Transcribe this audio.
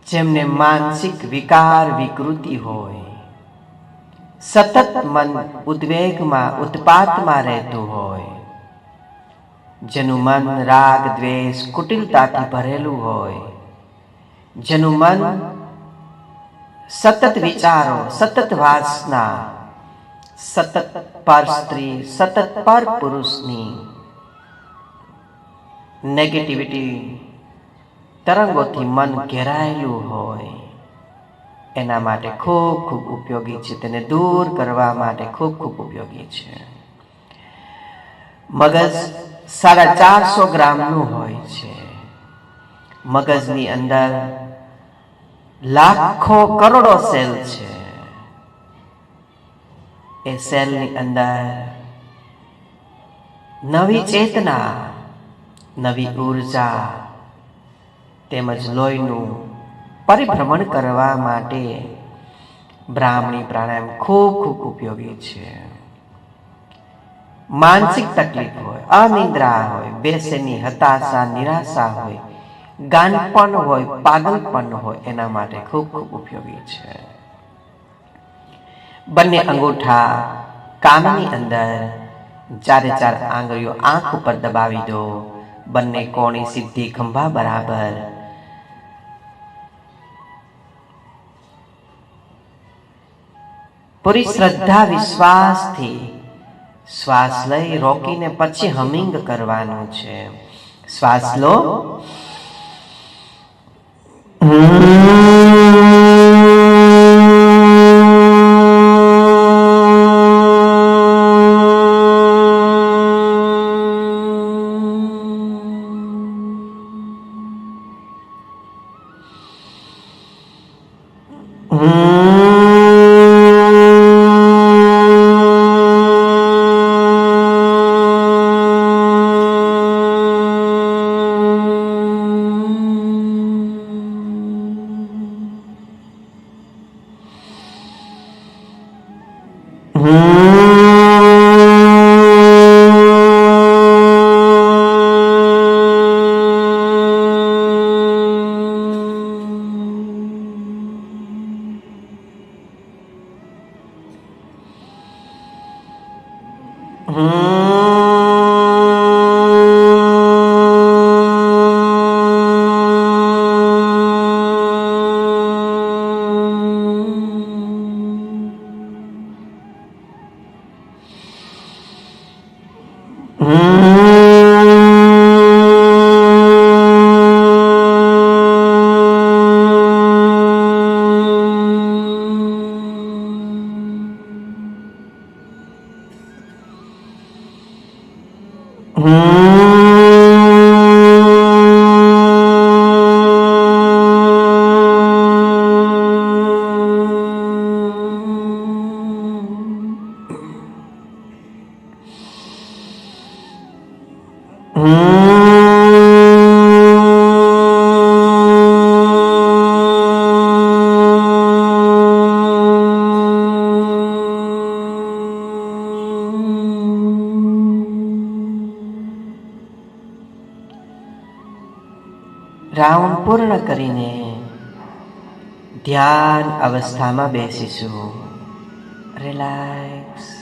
જેમને માનસિક વિકાર વિકૃતિ હોય, સતત મન ઉદ્વેગમાં ઉત્પાતમાં રહેતું હોય, જેનું મન રાગ દ્વેષ કુટિલતાથી ભરેલું હોય, જેનું મન સતત વિચારો, સતત વાસના, સતત પર સ્ત્રી, સતત પર પુરુષની નેગેટિવિટી તરંગોથી મન ઘેરાયેલું હોય, એના માટે ખૂબ ખૂબ ઉપયોગી છે. તેને દૂર કરવા માટે ખૂબ ખૂબ ઉપયોગી છે. મગજ 450 ગ્રામનું હોય છે. મગજની અંદર લાખો કરોડો સેલ છે. એ સેલની અંદર નવી ચેતના, નવી ઉર્જા તેમજ લોહીનું પરિભ્રમણ કરવા માટે બ્રાહ્મણી પ્રાણાયામ ખૂબ ખૂબ ઉપયોગી છે. માનસિક તકલીફ હોય, અનિદ્રા હોય, બેચેની, હતાશા, નિરાશા હોય, ગાનપણ હોય, પાગલપણ હોય, એના માટે ખૂબ ખૂબ ઉપયોગી છે. બંને અંગૂઠા કાનની અંદર 4 આંગળીઓ આંખ ઉપર દબાવી દો. બંને કોણી સીધી ખંભા બરાબર. પૂરી શ્રદ્ધા વિશ્વાસથી શ્વાસ લઈ રોકીને પછી હમિંગ કરવાનું છે. શ્વાસ લો, રાઉન્ડ પૂર્ણ કરીને ધ્યાન અવસ્થામાં બેસીશું. રિલેક્સ.